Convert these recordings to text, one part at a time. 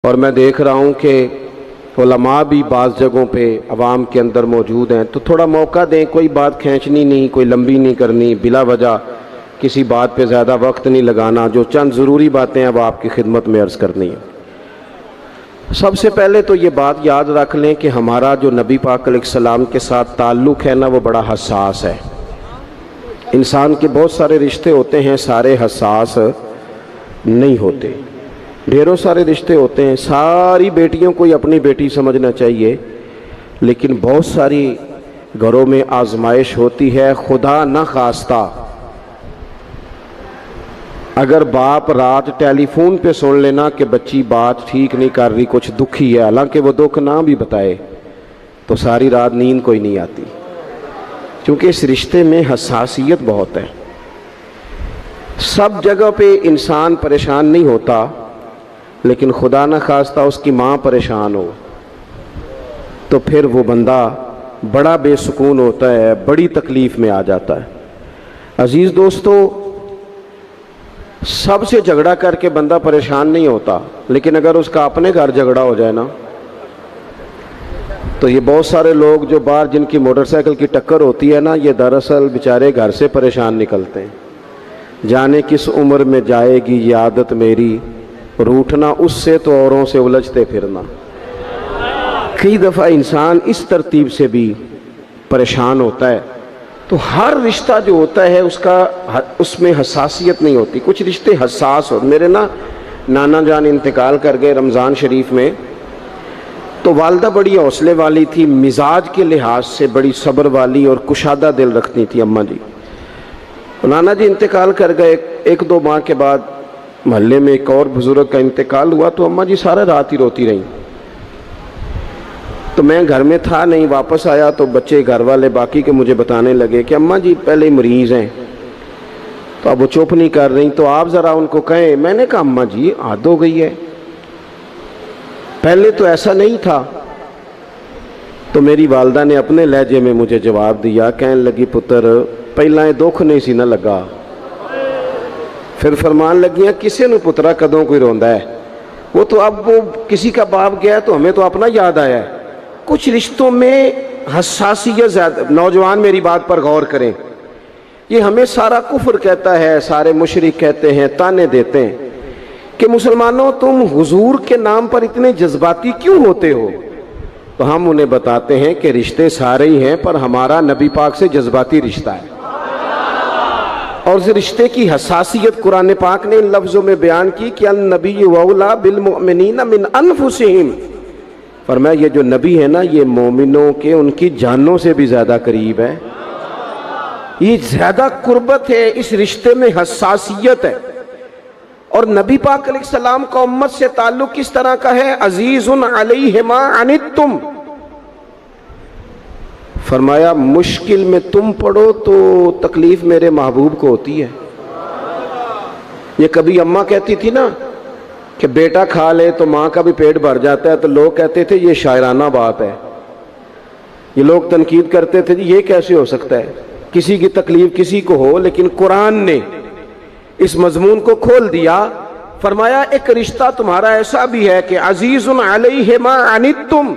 اور میں دیکھ رہا ہوں کہ علماء بھی بعض جگہوں پہ عوام کے اندر موجود ہیں، تو تھوڑا موقع دیں، کوئی بات کھینچنی نہیں، کوئی لمبی نہیں کرنی، بلا وجہ کسی بات پہ زیادہ وقت نہیں لگانا، جو چند ضروری باتیں اب آپ کی خدمت میں عرض کرنی ہیں۔ سب سے پہلے تو یہ بات یاد رکھ لیں کہ ہمارا جو نبی پاک علیہ السلام کے ساتھ تعلق ہے نا، وہ بڑا حساس ہے۔ انسان کے بہت سارے رشتے ہوتے ہیں، سارے حساس نہیں ہوتے، ڈھیروں سارے رشتے ہوتے ہیں۔ ساری بیٹیوں کو اپنی بیٹی سمجھنا چاہیے، لیکن بہت ساری گھروں میں آزمائش ہوتی ہے۔ خدا نہ خواستہ اگر باپ رات ٹیلی فون پہ سن لینا کہ بچی بات ٹھیک نہیں کر رہی، کچھ دکھی ہے، حالانکہ وہ دکھ نہ بھی بتائے، تو ساری رات نیند کوئی نہیں آتی، کیونکہ اس رشتے میں حساسیت بہت ہے۔ سب جگہ پہ انسان پریشان نہیں ہوتا، لیکن خدا نہ خواستہ اس کی ماں پریشان ہو تو پھر وہ بندہ بڑا بے سکون ہوتا ہے، بڑی تکلیف میں آ جاتا ہے۔ عزیز دوستو، سب سے جھگڑا کر کے بندہ پریشان نہیں ہوتا، لیکن اگر اس کا اپنے گھر جھگڑا ہو جائے نا، تو یہ بہت سارے لوگ جو باہر جن کی موٹر سائیکل کی ٹکر ہوتی ہے نا، یہ دراصل بیچارے گھر سے پریشان نکلتے ہیں۔ جانے کس عمر میں جائے گی یہ عادت میری، روٹھنا اس سے تو اوروں سے الجھتے پھرنا۔ کئی دفعہ انسان اس ترتیب سے بھی پریشان ہوتا ہے۔ تو ہر رشتہ جو ہوتا ہے اس میں حساسیت نہیں ہوتی، کچھ رشتے حساس ہوتے۔ میرے نانا جان انتقال کر گئے رمضان شریف میں، تو والدہ بڑی حوصلے والی تھی، مزاج کے لحاظ سے بڑی صبر والی اور کشادہ دل رکھتی تھی اماں جی۔ نانا جی انتقال کر گئے، ایک دو ماہ کے بعد محلے میں ایک اور بزرگ کا انتقال ہوا، تو اماں جی سارا رات ہی روتی رہیں۔ تو میں گھر میں تھا نہیں، واپس آیا تو بچے گھر والے باقی کے مجھے بتانے لگے کہ اماں جی پہلے ہی مریض ہیں، تو اب وہ چپ نہیں کر رہی، تو آپ ذرا ان کو کہیں۔ میں نے کہا اماں جی عادت ہو گئی ہے، پہلے تو ایسا نہیں تھا۔ تو میری والدہ نے اپنے لہجے میں مجھے جواب دیا، کہنے لگی پتر پہلا یہ دکھ نہیں سی نہ لگا، پھر فرمان لگیاں کسے نو پترا کدوں کوئی روندا ہے، وہ تو اب وہ کسی کا باپ گیا تو ہمیں تو اپنا یاد آیا ہے۔ کچھ رشتوں میں حساسیت زیادہ۔ نوجوان میری بات پر غور کریں، یہ ہمیں سارا کفر کہتا ہے، سارے مشرک کہتے ہیں، تانے دیتے ہیں کہ مسلمانوں تم حضور کے نام پر اتنے جذباتی کیوں ہوتے ہو؟ تو ہم انہیں بتاتے ہیں کہ رشتے سارے ہی ہیں، پر ہمارا نبی پاک سے جذباتی رشتہ ہے، اور اس رشتے کی حساسیت قرآن پاک نے ان لفظوں میں بیان کی کہ النبی اولی بالمؤمنین من انفسہم، فرمایا یہ جو نبی ہے نا، یہ مومنوں کے ان کی جانوں سے بھی زیادہ قریب ہے، یہ زیادہ قربت ہے، اس رشتے میں حساسیت ہے۔ اور نبی پاک علیہ السلام کا امت سے تعلق کس طرح کا ہے؟ عزیز علیہ ما عنتم، فرمایا مشکل میں تم پڑو تو تکلیف میرے محبوب کو ہوتی ہے۔ یہ کبھی اماں کہتی تھی نا کہ بیٹا کھا لے تو ماں کا بھی پیٹ بھر جاتا ہے، تو لوگ کہتے تھے یہ شاعرانہ بات ہے، یہ لوگ تنقید کرتے تھے یہ کیسے ہو سکتا ہے، کسی کی تکلیف کسی کو ہو۔ لیکن قرآن نے اس مضمون کو کھول دیا، فرمایا ایک رشتہ تمہارا ایسا بھی ہے کہ عزیز علیہ ما عنتم،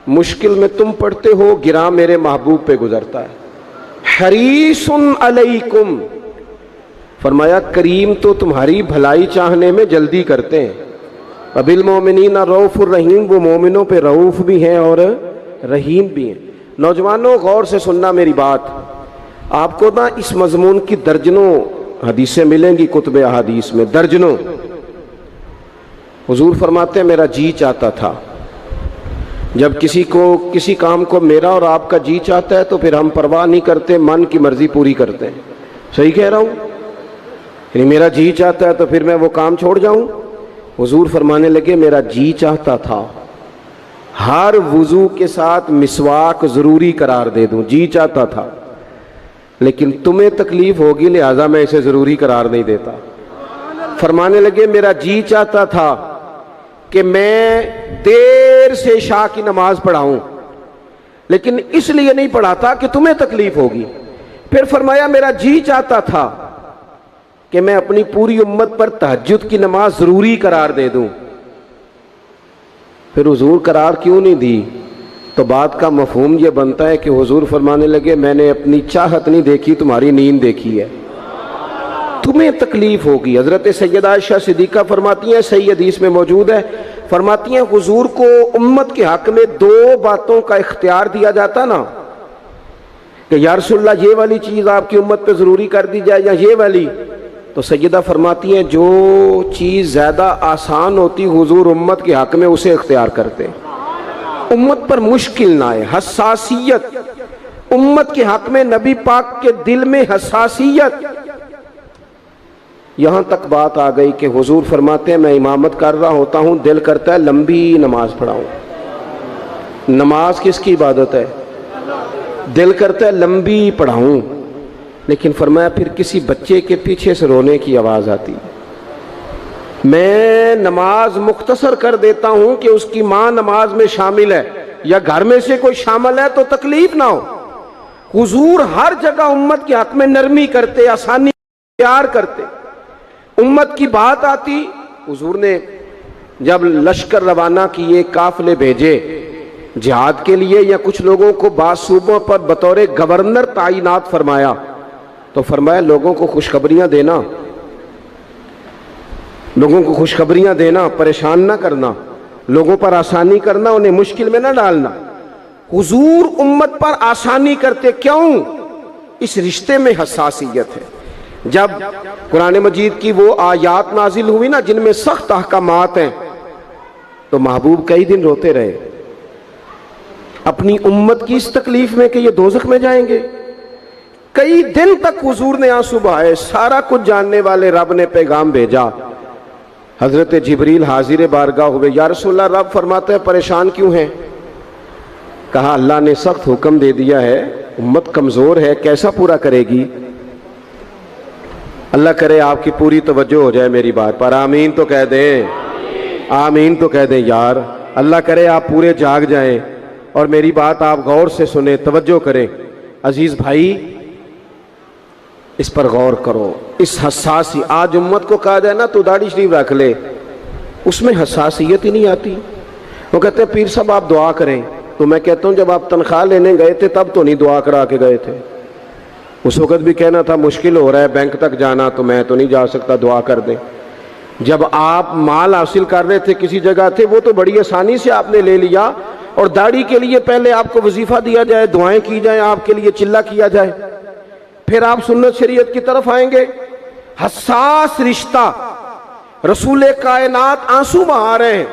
مشکل میں تم پڑتے ہو، گراں میرے محبوب پہ گزرتا ہے۔ حریص علیکم، فرمایا کریم تو تمہاری بھلائی چاہنے میں جلدی کرتے ہیں۔ وبالمؤمنین رؤوف الرحیم، وہ مومنوں پہ رؤوف بھی ہیں اور رحیم بھی ہیں۔ نوجوانوں غور سے سننا میری بات، آپ کو نا اس مضمون کی درجنوں حدیثیں ملیں گی کتب احادیث میں، درجنوں۔ حضور فرماتے ہیں میرا جی چاہتا تھا، جب کسی کام کو میرا اور آپ کا جی چاہتا ہے تو پھر ہم پرواہ نہیں کرتے، من کی مرضی پوری کرتے ہیں۔ صحیح کہہ رہا ہوں؟ یعنی میرا جی چاہتا ہے تو پھر میں وہ کام چھوڑ جاؤں؟ حضور فرمانے لگے میرا جی چاہتا تھا ہر وضو کے ساتھ مسواک ضروری قرار دے دوں، جی چاہتا تھا، لیکن تمہیں تکلیف ہوگی لہٰذا میں اسے ضروری قرار نہیں دیتا۔ فرمانے لگے میرا جی چاہتا تھا کہ میں دیر سے عشاء کی نماز پڑھاؤں، لیکن اس لیے نہیں پڑھاتا کہ تمہیں تکلیف ہوگی۔ پھر فرمایا میرا جی چاہتا تھا کہ میں اپنی پوری امت پر تہجد کی نماز ضروری قرار دے دوں، پھر حضور قرار کیوں نہیں دی؟ تو بات کا مفہوم یہ بنتا ہے کہ حضور فرمانے لگے میں نے اپنی چاہت نہیں دیکھی، تمہاری نیند دیکھی ہے، تمہیں تکلیف ہوگی۔ حضرت سیدہ عائشہ صدیقہ فرماتی ہیں، صحیح حدیث میں موجود ہے، فرماتی ہیں حضور کو امت کے حق میں دو باتوں کا اختیار دیا جاتا نا کہ یا رسول اللہ یہ والی چیز آپ کی امت پہ ضروری کر دی جائے یا یہ والی، تو سیدہ فرماتی ہیں جو چیز زیادہ آسان ہوتی حضور امت کے حق میں اسے اختیار کرتے، امت پر مشکل نہ آئے۔ حساسیت امت کے حق میں، نبی پاک کے دل میں حساسیت، یہاں تک بات آ گئی کہ حضور فرماتے ہیں میں امامت کر رہا ہوتا ہوں، دل کرتا ہے لمبی نماز پڑھاؤں۔ نماز کس کی عبادت ہے؟ دل کرتا ہے لمبی پڑھاؤں، لیکن فرمایا پھر کسی بچے کے پیچھے سے رونے کی آواز آتی، میں نماز مختصر کر دیتا ہوں کہ اس کی ماں نماز میں شامل ہے یا گھر میں سے کوئی شامل ہے تو تکلیف نہ ہو۔ حضور ہر جگہ امت کے حق میں نرمی کرتے، آسانی پیار کرتے۔ امت کی بات آتی، حضور نے جب لشکر روانہ کیے، قافلے بھیجے جہاد کے لیے یا کچھ لوگوں کو بعض صوبوں پر بطور گورنر تعینات فرمایا، تو فرمایا لوگوں کو خوشخبریاں دینا، لوگوں کو خوشخبریاں دینا، پریشان نہ کرنا، لوگوں پر آسانی کرنا، انہیں مشکل میں نہ ڈالنا۔ حضور امت پر آسانی کرتے، کیوں؟ اس رشتے میں حساسیت ہے۔ جب قرآن مجید کی وہ آیات نازل ہوئی نا جن میں سخت احکامات ہیں، تو محبوب کئی دن روتے رہے اپنی امت کی اس تکلیف میں کہ یہ دوزخ میں جائیں گے۔ کئی دن تک حضور نے آنسو بہائے۔ سارا کچھ جاننے والے رب نے پیغام بھیجا، حضرت جبریل حاضر بارگاہ ہوئے، یا رسول اللہ رب فرماتا ہے پریشان کیوں ہیں؟ کہا اللہ نے سخت حکم دے دیا ہے، امت کمزور ہے، کیسا پورا کرے گی؟ اللہ کرے آپ کی پوری توجہ ہو جائے میری بات پر، آمین تو کہہ دیں، آمین تو کہہ دیں یار۔ اللہ کرے آپ پورے جاگ جائیں اور میری بات آپ غور سے سنیں، توجہ کریں۔ عزیز بھائی اس پر غور کرو، اس حساسی، آج امت کو کہا جائے نا تو داڑھی شریف رکھ لے، اس میں حساسیت ہی نہیں آتی۔ وہ کہتے ہیں پیر صاحب آپ دعا کریں، تو میں کہتا ہوں جب آپ تنخواہ لینے گئے تھے تب تو نہیں دعا کرا کے گئے تھے، اس وقت بھی کہنا تھا مشکل ہو رہا ہے بینک تک جانا تو میں تو نہیں جا سکتا، دعا کر دیں۔ جب آپ مال حاصل کر رہے تھے کسی جگہ تھے، وہ تو بڑی آسانی سے آپ نے لے لیا، اور داڑھی کے لیے پہلے آپ کو وظیفہ دیا جائے، دعائیں کی جائیں، آپ کے لیے چلہ کیا جائے، پھر آپ سنت شریعت کی طرف آئیں گے۔ حساس رشتہ، رسول کائنات آنسو بہا رہے ہیں،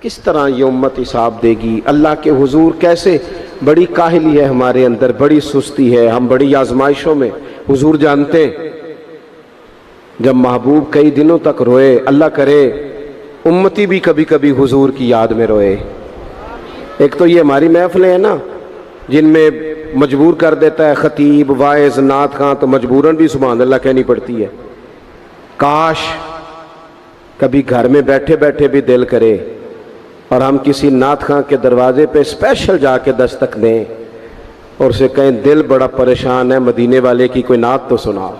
کس طرح یہ امت حساب دے گی اللہ کے حضور؟ کیسے؟ بڑی کاہلی ہے ہمارے اندر، بڑی سستی ہے، ہم بڑی آزمائشوں میں، حضور جانتے ہیں۔ جب محبوب کئی دنوں تک روئے، اللہ کرے امتی بھی کبھی کبھی حضور کی یاد میں روئے۔ ایک تو یہ ہماری محفلیں ہیں نا جن میں مجبور کر دیتا ہے خطیب، واعظ، نعت خواں، تو مجبوراً بھی سبحان اللہ کہنی پڑتی ہے۔ کاش کبھی گھر میں بیٹھے بیٹھے بھی دل کرے اور ہم کسی نعت خواں کے دروازے پہ اسپیشل جا کے دستک دیں اور اسے کہیں دل بڑا پریشان ہے، مدینے والے کی کوئی نعت تو سنا۔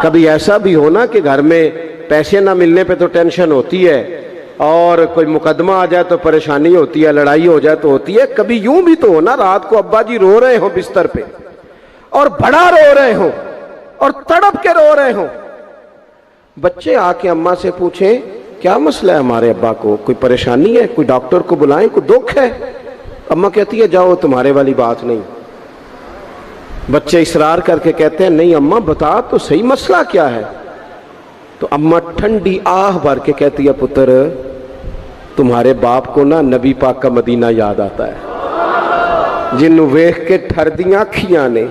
کبھی ایسا بھی ہونا کہ گھر میں پیسے نہ ملنے پہ تو ٹینشن ہوتی ہے، اور کوئی مقدمہ آ جائے تو پریشانی ہوتی ہے، لڑائی ہو جائے تو ہوتی ہے۔ کبھی یوں بھی تو ہونا رات کو ابا جی رو رہے ہوں بستر پہ اور بڑا رو رہے ہوں اور تڑپ کے رو رہے ہوں، بچے آ کے اماں سے پوچھیں کیا مسئلہ ہے ہمارے ابا کو، کوئی پریشانی ہے، کوئی ڈاکٹر کو بلائیں، کوئی دکھ ہے؟ اماں کہتی ہے جاؤ تمہارے والی بات نہیں۔ بچے اصرار کر کے کہتے ہیں نہیں اماں بتا تو صحیح مسئلہ کیا ہے؟ تو اماں ٹھنڈی آہ بھر کے کہتی ہے پتر تمہارے باپ کو نا نبی پاک کا مدینہ یاد آتا ہے، جنوں ویکھ کے ٹھردیاں اکھیاں نے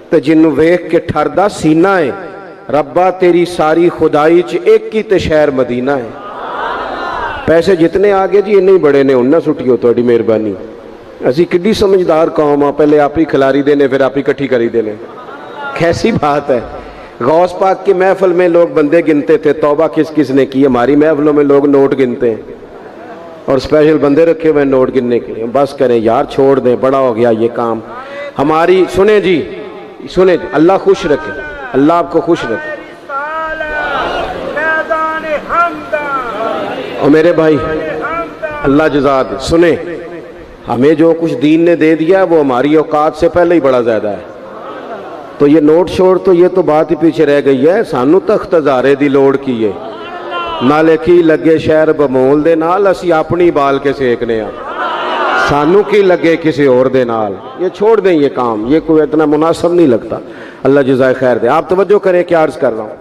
تے جنوں ویکھ کے ٹھردا سینہ ہے، ربا تیری ساری خدائی چ ایک ہی تے شہر مدینہ ہے۔ پیسے جتنے آگے جی انہیں بڑے نے انہاں سٹیو تہاڈی مہربانی، اسی کڈی سمجھدار قوم آ، پہلے آپ ہی کھلاری دینے پھر آپ ہی کٹھی کری دینے، کیسی بات ہے۔ غوث پاک کی محفل میں لوگ بندے گنتے تھے، توبہ کس کس نے کی، ہماری محفلوں میں لوگ نوٹ گنتے ہیں اور اسپیشل بندے رکھے ہوئے نوٹ گننے کے لیے۔ بس کریں یار، چھوڑ دیں، بڑا ہو گیا یہ کام ہماری۔ سنیں جی، سنیں جی، اللہ خوش رکھے، اللہ آپ کو خوش رکھے۔ اور میرے بھائی اللہ جزا دے. سنیں, ہمیں جو کچھ دین نے دے دیا وہ ہماری اوقات سے پہلے ہی بڑا زیادہ ہے. تو یہ نوٹ چھوڑ تو یہ تو بات ہی پیچھے رہ گئی ہے. سانو تخت ہزارے دی لوڑ کی ہے, نالے کی لگے شہر بمول دے نال اسی اپنی بال کے سیکنے ہیں, سانو کی لگے کسی اور دے نال. یہ چھوڑ دیں یہ کام, یہ کوئی اتنا مناسب نہیں لگتا. اللہ جزائے خیر دے. آپ توجہ کریں کیا عرض کر رہا ہوں.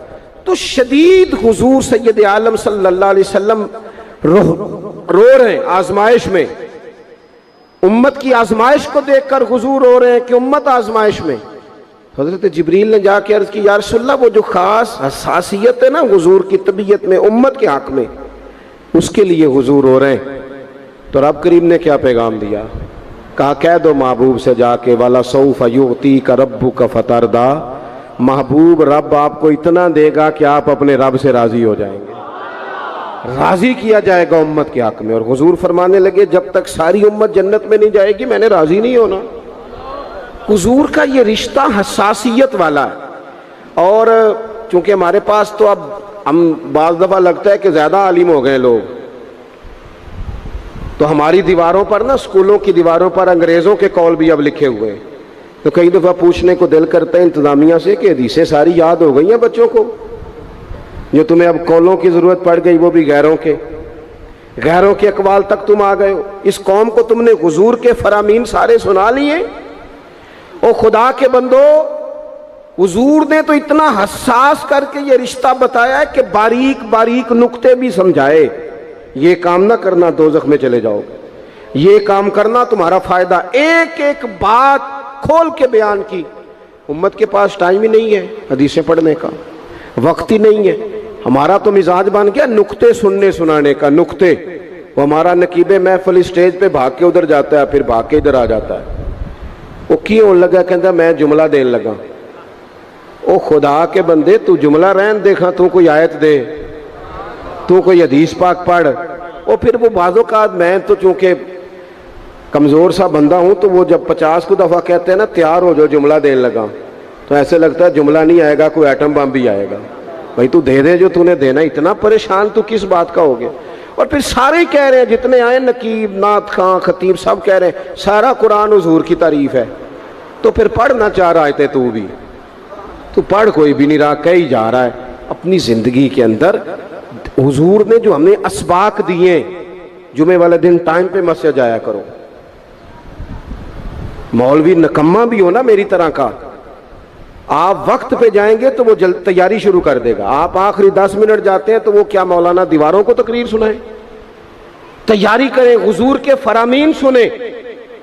تو شدید حضور سید عالم صلی اللہ علیہ وسلم رو رہے ہیں آزمائش میں. امت کی آزمائش کو دیکھ کر حضور رو رہے ہیں کہ امت آزمائش میں. حضرت جبریل نے جا کے عرض کی یا رسول اللہ وہ جو خاص حساسیت ہے نا حضور کی طبیعت میں امت کے حق میں, اس کے لیے حضور رو رہے ہیں. تو رب کریم نے کیا پیغام دیا؟ کہا کہہ دو محبوب سے جا کے وَلَسَوْفَ يُعْطِيكَ رَبُّكَ فَتَرْضَىٰ, محبوب رب آپ کو اتنا دے گا کہ آپ اپنے رب سے راضی ہو جائیں گے. راضی کیا جائے گا امت کے حق میں. اور حضور فرمانے لگے جب تک ساری امت جنت میں نہیں جائے گی میں نے راضی نہیں ہونا. حضور کا یہ رشتہ حساسیت والا ہے. اور چونکہ ہمارے پاس تو اب ہم بعض دفعہ لگتا ہے کہ زیادہ عالم ہو گئے لوگ, تو ہماری دیواروں پر نا, اسکولوں کی دیواروں پر انگریزوں کے قول بھی اب لکھے ہوئے ہیں. تو کئی دفعہ پوچھنے کو دل کرتا ہے انتظامیہ سے کہ حدیثیں ساری یاد ہو گئی ہیں بچوں کو, جو تمہیں اب قولوں کی ضرورت پڑ گئی وہ بھی غیروں کے اقوال تک تم آ گئے ہو. اس قوم کو تم نے حضور کے فرامین سارے سنا لیے. او خدا کے بندو, حضور نے تو اتنا حساس کر کے یہ رشتہ بتایا ہے کہ باریک باریک نقطے بھی سمجھائے. یہ کام نہ کرنا دوزخ میں چلے جاؤ گے, یہ کام کرنا تمہارا فائدہ. ایک ایک بات کھول کے بیان کی. امت کے پاس ٹائم ہی نہیں ہے حدیثیں پڑھنے کا, وقت ہی نہیں ہے. ہمارا تو مزاج بن گیا نقطے سننے سنانے کا. نقطے, وہ ہمارا نقیب محفل اسٹیج پہ بھاگ کے ادھر جاتا ہے, پھر بھاگ کے ادھر آ جاتا ہے. وہ کیوں لگا, کہتا میں جملہ دین لگا. او خدا کے بندے تو جملہ رہن دیکھا, تو کوئی آیت دے, تو کوئی حدیث پاک پڑھ. اور پھر وہ بعض اوقات میں تو چونکہ کمزور سا بندہ ہوں, تو وہ جب 50 کو دفعہ کہتے ہیں نا تیار ہو جو جملہ دین لگا, تو ایسے لگتا ہے جملہ نہیں آئے گا, کوئی ایٹم بم بھی آئے گا. بھائی تو دے دے جو تو نے دینا, اتنا پریشان تو کس بات کا ہو گیا. اور پھر سارے کہہ رہے ہیں جتنے آئے, نقیب, نعت خاں, خطیب, سب کہہ رہے ہیں سارا قرآن حضور کی تعریف ہے. تو پھر پڑھنا چاہ رہا ہے تو بھی تو پڑھ, کوئی بھی نہیں رہا, کہیں جا رہا ہے اپنی زندگی کے اندر. حضور نے جو ہمیں اسباق دیے, جمعے والے دن ٹائم پہ مسجد جایا کرو. مولوی نکمہ بھی ہو نا میری طرح کا, آپ وقت پہ جائیں گے تو وہ تیاری شروع کر دے گا. آپ آخری 10 منٹ جاتے ہیں تو وہ کیا مولانا دیواروں کو تقریر سنائیں؟ تیاری کریں, حضور کے فرامین سنیں.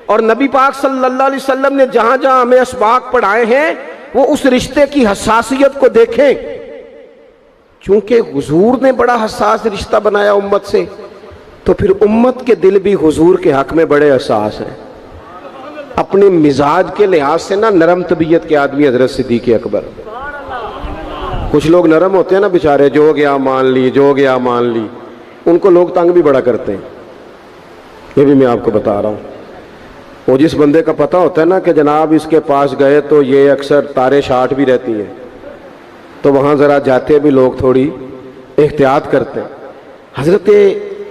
اور نبی پاک صلی اللہ علیہ وسلم نے جہاں جہاں ہمیں اسباق پڑھائے ہیں وہ اس رشتے کی حساسیت کو دیکھیں. چونکہ حضور نے بڑا حساس رشتہ بنایا امت سے, تو پھر امت کے دل بھی حضور کے حق میں بڑے حساس ہیں. اپنے مزاج کے لحاظ سے نا نرم طبیعت کے آدمی حضرت صدیق اکبر. کچھ لوگ نرم ہوتے ہیں نا بیچارے, جو گیا مان لی, جو گیا مان لی, ان کو لوگ تنگ بھی بڑا کرتے ہیں. یہ بھی میں آپ کو بتا رہا ہوں. وہ جس بندے کا پتہ ہوتا ہے نا کہ جناب اس کے پاس گئے تو یہ اکثر تارے شاٹ بھی رہتی ہیں, تو وہاں ذرا جاتے بھی لوگ تھوڑی احتیاط کرتے ہیں. حضرت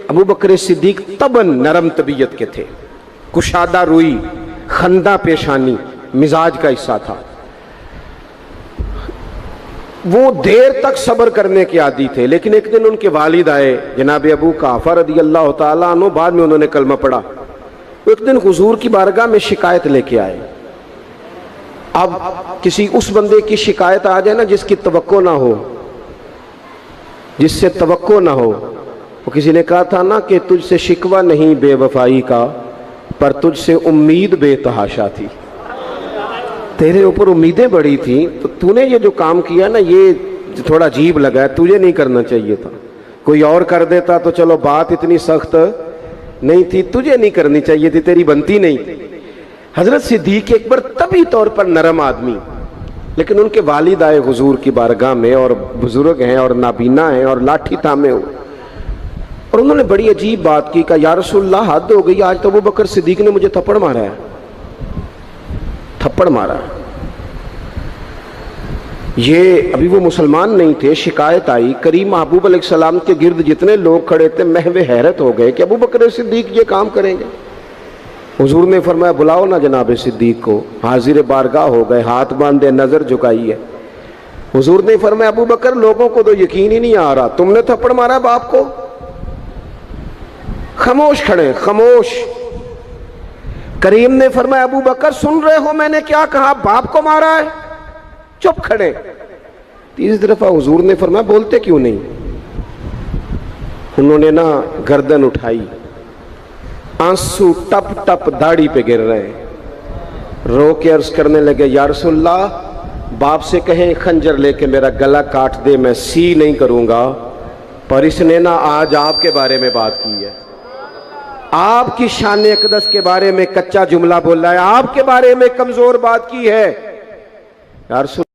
ابو بکر صدیق طبعاً نرم طبیعت کے تھے, کشادہ روئی, خندہ پیشانی مزاج کا حصہ تھا. وہ دیر تک صبر کرنے کے عادی تھے. لیکن ایک دن ان کے والد آئے جناب ابو قحافہ رضی اللہ تعالیٰ عنہ, بعد میں انہوں نے کلمہ پڑھا. ایک دن حضور کی بارگاہ میں شکایت لے کے آئے. اب کسی اس بندے کی شکایت آ جائے نا جس کی توقع نہ ہو, جس سے توقع نہ ہو. وہ کسی نے کہا تھا نا کہ تجھ سے شکوہ نہیں بے وفائی کا, پر تجھ سے امید بے تحاشا تھی. تیرے اوپر امیدیں بڑی تھیں, تو نے یہ جو کام کیا نا یہ تھوڑا عجیب لگا ہے, تجھے نہیں کرنا چاہیے تھا. کوئی اور کر دیتا تو چلو بات اتنی سخت نہیں تھی, تجھے نہیں کرنی چاہیے تھی, تیری بنتی نہیں تھی. حضرت صدیق اکبر طبی طور پر نرم آدمی, لیکن ان کے والد آئے حضور کی بارگاہ میں, اور بزرگ ہیں اور نابینا ہیں اور لاٹھی تھامے ہوئے, اور انہوں نے بڑی عجیب بات کی. کہا یا رسول اللہ حد ہو گئی, آج تو ابو بکر صدیق نے مجھے تھپڑ مارا ہے, تھپڑ مارا ہے. یہ ابھی وہ مسلمان نہیں تھے، شکایت آئی، کریم محبوب علیہ السلام کے گرد جتنے لوگ کھڑے تھے محو حیرت ہو گئے کہ ابو بکر صدیق یہ کام کریں گے۔ حضور نے فرمایا بلاؤ نا جناب صدیق کو، حاضر بارگاہ ہو گئے، ہاتھ باندھے، نظر جھکائی ہے۔ حضور نے فرمایا ابو بکر لوگوں کو تو یقین ہی نہیں آ رہا، تم نے تھپڑ مارا باپ کو؟ خاموش کھڑے، خاموش۔ کریم نے فرمایا ابو بکر سن رہے ہو میں نے کیا کہا؟ باپ کو مارا ہے؟ چپ کھڑے۔ تیسری دفعہ حضور نے فرمایا بولتے کیوں نہیں؟ انہوں نے نا گردن اٹھائی، آنسو ٹپ ٹپ داڑھی پہ گر رہے، رو کے عرض کرنے لگے یا رسول اللہ باپ سے کہیں خنجر لے کے میرا گلا کاٹ دے، میں سی نہیں کروں گا، پر اس نے نا آج آپ کے بارے میں بات کی ہے، آپ کی شان اقدس کے بارے میں کچا جملہ بولا ہے، آپ کے بارے میں کمزور بات کی ہے۔ یا رسول